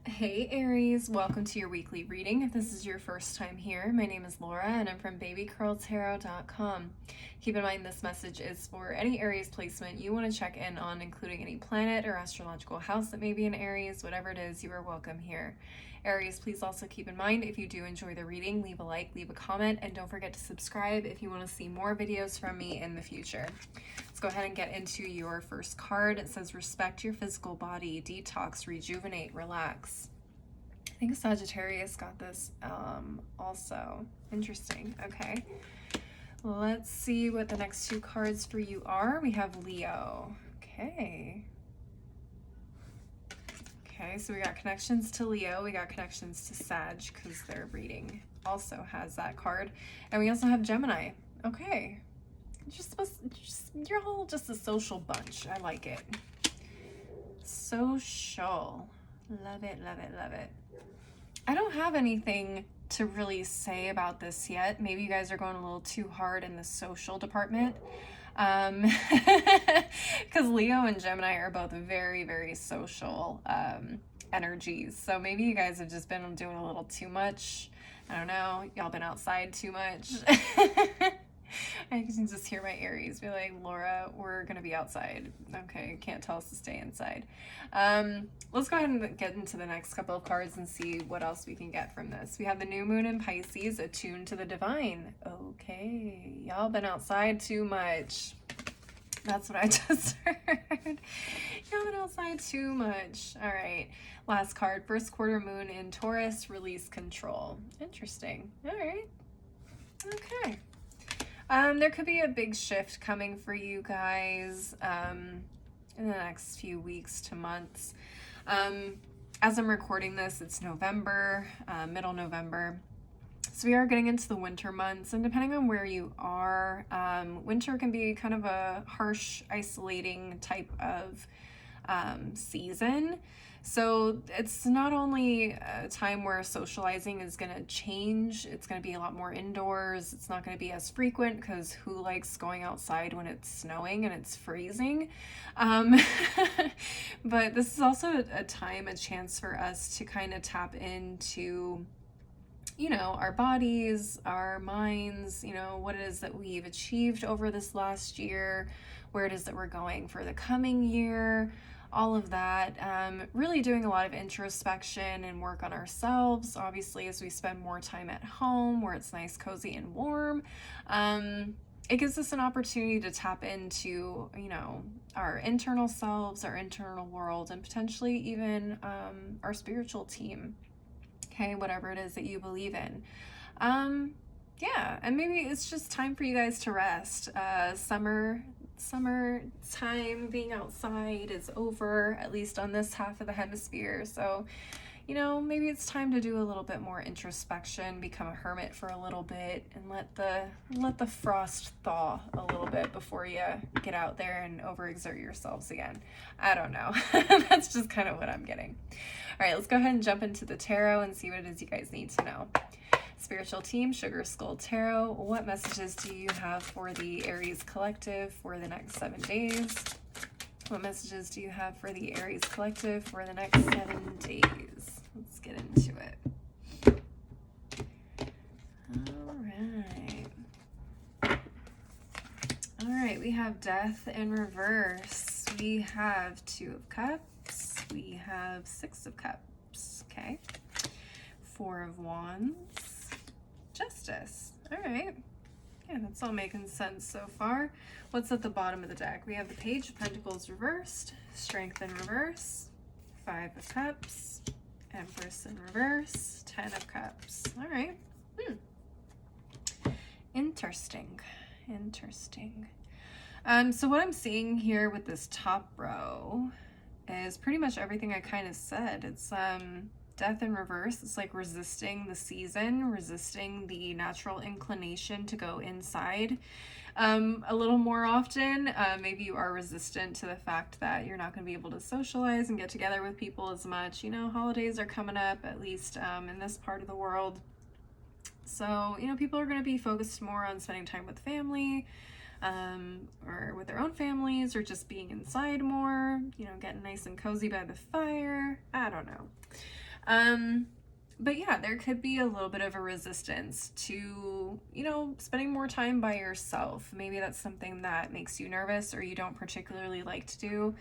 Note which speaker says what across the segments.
Speaker 1: Hey Aries, welcome to your weekly reading. If this is your first time here, my name is Laura and I'm from babycurltarot.com. Keep in mind this message is for any Aries placement you want to check in on, including any planet or astrological house that may be in Aries. Whatever it is, you are welcome here. Aries, please also keep in mind, if you do enjoy the reading, leave a like, leave a comment, and don't forget to subscribe if you want to see more videos from me in the future. Let's go ahead and get into your first card. It says, respect your physical body, detox, rejuvenate, relax. I think Sagittarius got this also. Interesting. Okay. Let's see what the next two cards for you are. We have Leo. Okay. Okay, so we got connections to Leo. We got connections to Sag because their reading also has that card. And we also have Gemini. Okay. You're all just a social bunch. I like it. Social. Love it, love it, love it. I don't have anything to really say about this yet. Maybe you guys are going a little too hard in the social department. Because Leo and Gemini are both very, very social energies. So maybe you guys have just been doing a little too much. I don't know. Y'all been outside too much. I can just hear my Aries be like, Laura, we're going to be outside. Okay, can't tell us to stay inside. Let's go ahead and get into the next couple of cards and see what else we can get from this. We have the new moon in Pisces, attuned to the divine. Okay, y'all been outside too much. That's what I just heard. Y'all been outside too much. All right, last card, first quarter moon in Taurus, release control. Interesting. All right. Okay. There could be a big shift coming for you guys in the next few weeks to months. As I'm recording this, it's November, middle November. So we are getting into the winter months, and depending on where you are, winter can be kind of a harsh, isolating type of season. So it's not only a time where socializing is going to change, it's going to be a lot more indoors. It's not going to be as frequent because who likes going outside when it's snowing and it's freezing? But this is also a time, a chance for us to kind of tap into, you know, our bodies, our minds, you know, what it is that we've achieved over this last year, where it is that we're going for the coming year. All of that, really doing a lot of introspection and work on ourselves, obviously, as we spend more time at home where it's nice, cozy, and warm. It gives us an opportunity to tap into, you know, our internal selves, our internal world, and potentially even our spiritual team, okay, whatever it is that you believe in. Yeah, and maybe it's just time for you guys to rest. Summer time, being outside is over, at least on this half of the hemisphere. So, you know, maybe it's time to do a little bit more introspection, become a hermit for a little bit, and let the frost thaw a little bit before you get out there and overexert yourselves again. I don't know. That's just kind of what I'm getting. All right, let's go ahead and jump into the tarot and see what it is you guys need to know. Spiritual team, Sugar Skull Tarot, what messages do you have for the Aries Collective for the next 7 days? What messages do you have for the Aries Collective for the next 7 days? Let's get into it. All right, we have Death in reverse. We have Two of Cups. We have Six of Cups. Okay. Four of Wands. Justice. All right. Yeah, that's all making sense so far. What's at the bottom of the deck? We have the Page of Pentacles reversed, Strength in reverse, Five of Cups, Empress in reverse, Ten of Cups. All right. Interesting. Interesting. So what I'm seeing here with this top row is pretty much everything I kind of said. It's Death in reverse. It's like resisting the season, resisting the natural inclination to go inside a little more often. Maybe you are resistant to the fact that you're not going to be able to socialize and get together with people as much. You know, holidays are coming up, at least in this part of the world. So, you know, people are going to be focused more on spending time with family, or with their own families, or just being inside more, you know, getting nice and cozy by the fire. I don't know. But yeah, there could be a little bit of a resistance to, spending more time by yourself. Maybe that's something that makes you nervous or you don't particularly like to do.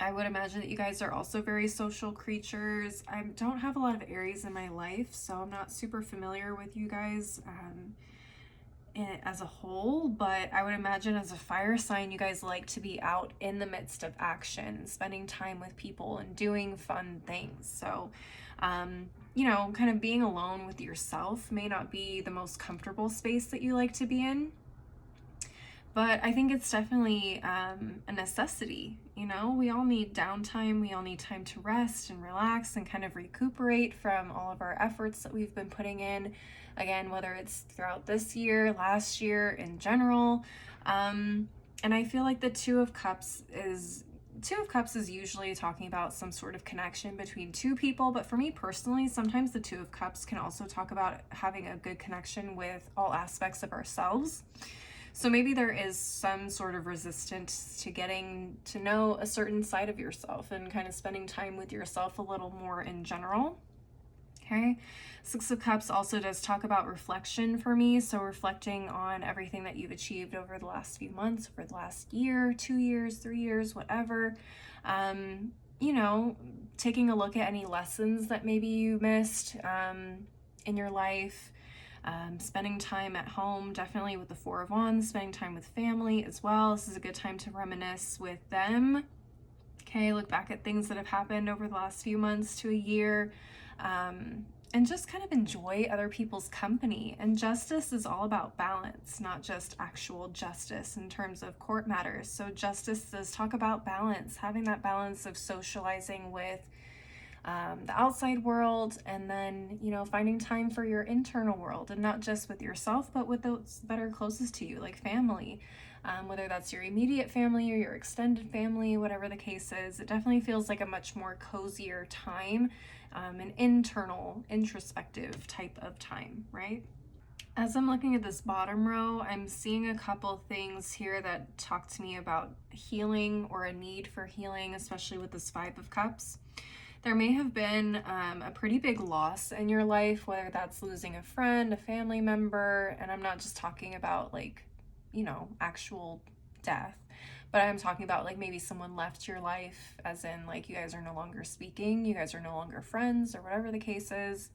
Speaker 1: I would imagine that you guys are also very social creatures. I don't have a lot of Aries in my life, so I'm not super familiar with you guys as a whole, but I would imagine as a fire sign, you guys like to be out in the midst of action and spending time with people and doing fun things. So, kind of being alone with yourself may not be the most comfortable space that you like to be in. But I think it's definitely a necessity. We all need downtime. We all need time to rest and relax and kind of recuperate from all of our efforts that we've been putting in. Again, whether it's throughout this year, last year, in general. And I feel like the Two of Cups is usually talking about some sort of connection between two people, but for me personally, sometimes the Two of Cups can also talk about having a good connection with all aspects of ourselves. So maybe there is some sort of resistance to getting to know a certain side of yourself and kind of spending time with yourself a little more in general. Okay. Six of Cups also does talk about reflection for me. So reflecting on everything that you've achieved over the last few months, over the last year, 2 years, 3 years, whatever. Taking a look at any lessons that maybe you missed in your life. Spending time at home, definitely with the Four of Wands, spending time with family as well. This is a good time to reminisce with them. Okay, look back at things that have happened over the last few months to a year, and just kind of enjoy other people's company. And justice is all about balance, not just actual justice in terms of court matters. So justice does talk about balance, having that balance of socializing with the outside world, and then finding time for your internal world, and not just with yourself but with those that are closest to you, like family, whether that's your immediate family or your extended family, whatever the case is. It definitely feels like a much more cozier time, an internal, introspective type of time, right? As I'm looking at this bottom row, I'm seeing a couple things here that talk to me about healing or a need for healing, especially with this Five of Cups. There may have been a pretty big loss in your life, whether that's losing a friend, a family member, and I'm not just talking about actual death, but I'm talking about maybe someone left your life, as in you guys are no longer speaking, you guys are no longer friends, or whatever the case is.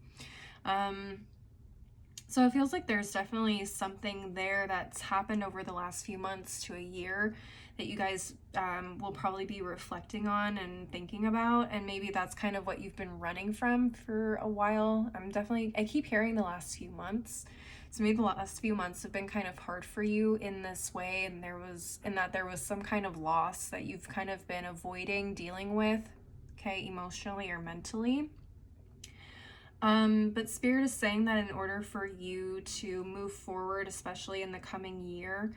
Speaker 1: So it feels like there's definitely something there that's happened over the last few months to a year that you guys will probably be reflecting on and thinking about. And maybe that's kind of what you've been running from for a while. I keep hearing the last few months. So maybe the last few months have been kind of hard for you in this way. And there was some kind of loss that you've kind of been avoiding dealing with, okay, emotionally or mentally. But Spirit is saying that in order for you to move forward, especially in the coming year,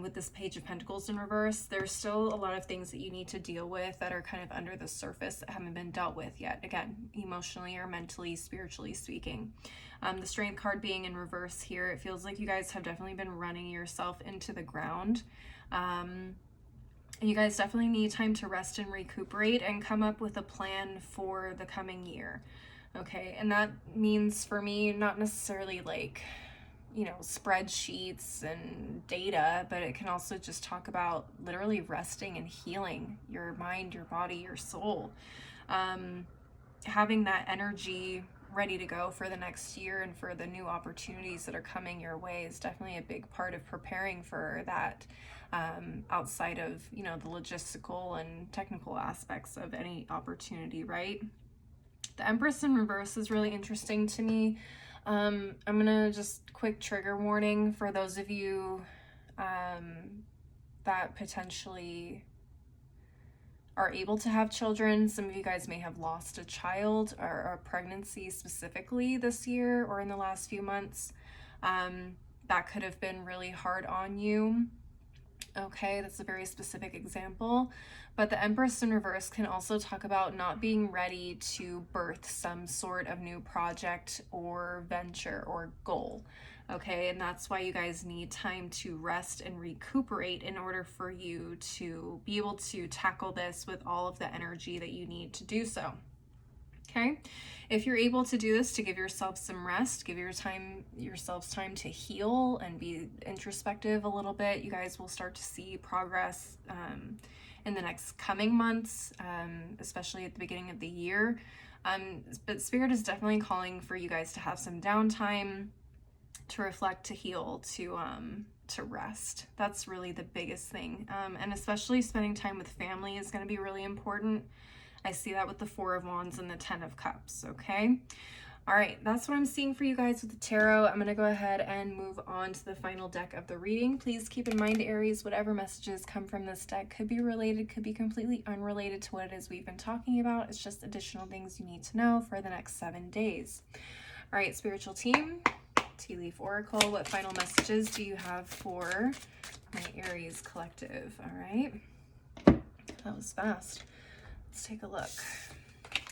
Speaker 1: with this Page of Pentacles in reverse, there's still a lot of things that you need to deal with that are kind of under the surface that haven't been dealt with yet. Again, emotionally or mentally, spiritually speaking. The Strength card being in reverse here, it feels like you guys have definitely been running yourself into the ground. And you guys definitely need time to rest and recuperate and come up with a plan for the coming year. Okay, and that means for me, not necessarily spreadsheets and data, but it can also just talk about literally resting and healing your mind, your body, your soul. Having that energy ready to go for the next year and for the new opportunities that are coming your way is definitely a big part of preparing for that, outside of, the logistical and technical aspects of any opportunity, right? The Empress in reverse is really interesting to me. I'm gonna just quick trigger warning for those of you that potentially are able to have children. Some of you guys may have lost a child or a pregnancy specifically this year or in the last few months. That could have been really hard on you. Okay, that's a very specific example. But the Empress in reverse can also talk about not being ready to birth some sort of new project or venture or goal. Okay, and that's why you guys need time to rest and recuperate in order for you to be able to tackle this with all of the energy that you need to do so. Okay. If you're able to do this, to give yourself some rest, give yourselves time to heal and be introspective a little bit, you guys will start to see progress in the next coming months, especially at the beginning of the year. But Spirit is definitely calling for you guys to have some downtime, to reflect, to heal, to rest. That's really the biggest thing. And especially spending time with family is going to be really important. I see that with the Four of Wands and the Ten of Cups, okay? All right, that's what I'm seeing for you guys with the tarot. I'm going to go ahead and move on to the final deck of the reading. Please keep in mind, Aries, whatever messages come from this deck could be related, could be completely unrelated to what it is we've been talking about. It's just additional things you need to know for the next 7 days. All right, spiritual team, Tea Leaf Oracle, what final messages do you have for my Aries collective? All right, that was fast. Let's take a look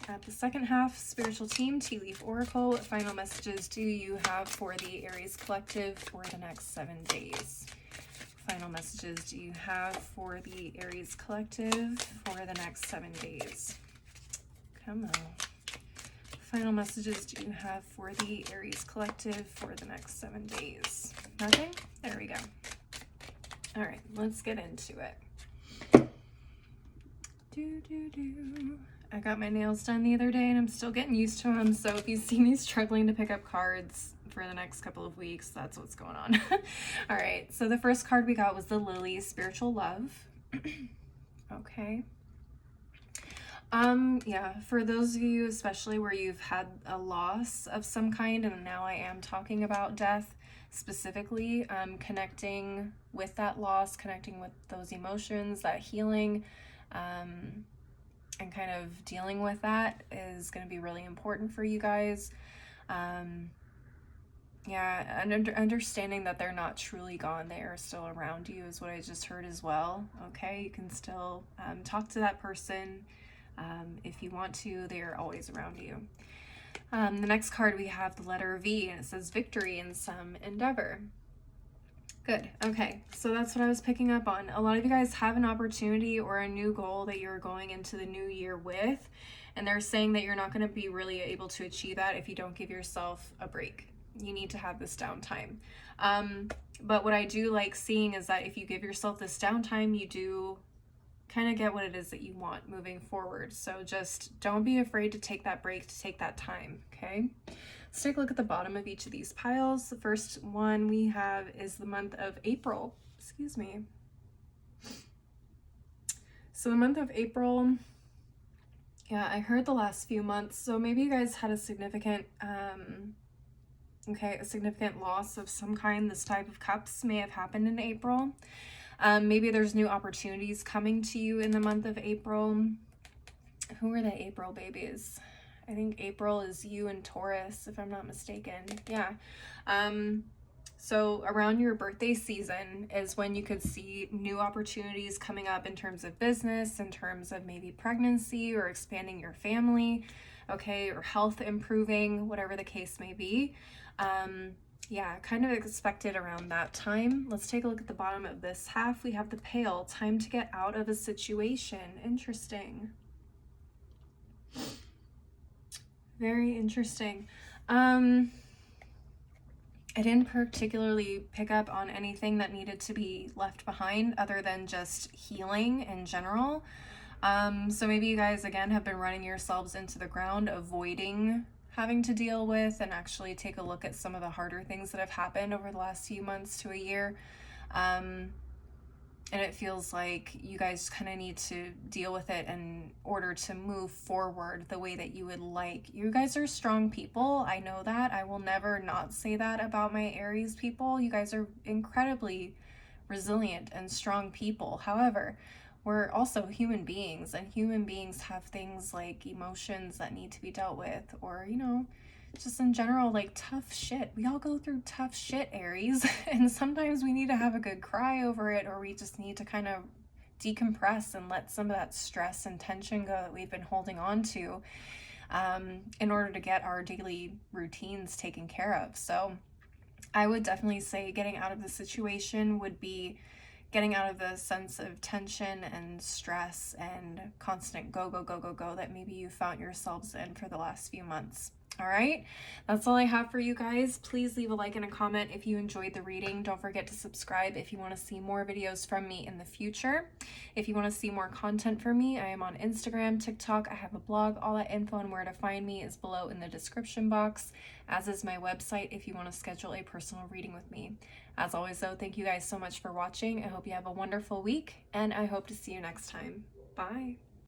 Speaker 1: at the second half. Spiritual team, Tea Leaf Oracle, what final messages do you have for the Aries collective for the next 7 days? Final messages do you have for the Aries collective for the next 7 days? Come on. Final messages do you have for the Aries collective for the next 7 days? Nothing? There we go. All right, let's get into it. I got my nails done the other day and I'm still getting used to them. So if you see me struggling to pick up cards for the next couple of weeks, that's what's going on. All right. So the first card we got was the Lily, Spiritual Love. Okay. Yeah, for those of you, especially where you've had a loss of some kind, and now I am talking about death specifically, connecting with that loss, connecting with those emotions, that healing, and kind of dealing with that is going to be really important for you guys. Yeah, and understanding that they're not truly gone, they are still around you is what I just heard as well. Okay, you can still talk to that person if you want to. They are always around you. The next card we have the letter V, and it says victory in some endeavor. Good. Okay, so that's what I was picking up on. A lot of you guys have an opportunity or a new goal that you're going into the new year with, and they're saying that you're not going to be really able to achieve that if you don't give yourself a break. You need to have this downtime. But what I do like seeing is that if you give yourself this downtime, you do kind of get what it is that you want moving forward. So just don't be afraid to take that break, to take that time, okay? Let's take a look at the bottom of each of these piles. The first one we have is the month of April. Excuse me. So the month of April, yeah, I heard the last few months. So maybe you guys had a significant, a significant loss of some kind. This type of cups may have happened in April. Maybe there's new opportunities coming to you in the month of April. Who are the April babies? I think April is you and Taurus, if I'm not mistaken. Yeah. So around your birthday season is when you could see new opportunities coming up in terms of business, in terms of maybe pregnancy or expanding your family, okay, or health improving, whatever the case may be. Yeah, kind of expected around that time. Let's take a look at the bottom of this half. We have the Pale, time to get out of a situation. Interesting. Very interesting. I didn't particularly pick up on anything that needed to be left behind other than just healing in general. So maybe you guys, again, have been running yourselves into the ground, avoiding having to deal with and actually take a look at some of the harder things that have happened over the last few months to a year. And it feels like you guys kind of need to deal with it in order to move forward the way that you would like. You guys are strong people. I know that. I will never not say that about my Aries people. You guys are incredibly resilient and strong people. However, we're also human beings, and human beings have things like emotions that need to be dealt with, or, you know, just in general, like tough shit. We all go through tough shit, Aries, and sometimes we need to have a good cry over it, or we just need to kind of decompress and let some of that stress and tension go that we've been holding on to in order to get our daily routines taken care of. So I would definitely say getting out of the situation would be getting out of the sense of tension and stress and constant go, go, go, go, go that maybe you found yourselves in for the last few months. All right, that's all I have for you guys. Please leave a like and a comment if you enjoyed the reading. Don't forget to subscribe if you want to see more videos from me in the future. If you want to see more content from me, I am on Instagram, TikTok, I have a blog. All that info and where to find me is below in the description box, as is my website if you want to schedule a personal reading with me. As always though, thank you guys so much for watching. I hope you have a wonderful week, and I hope to see you next time. Bye.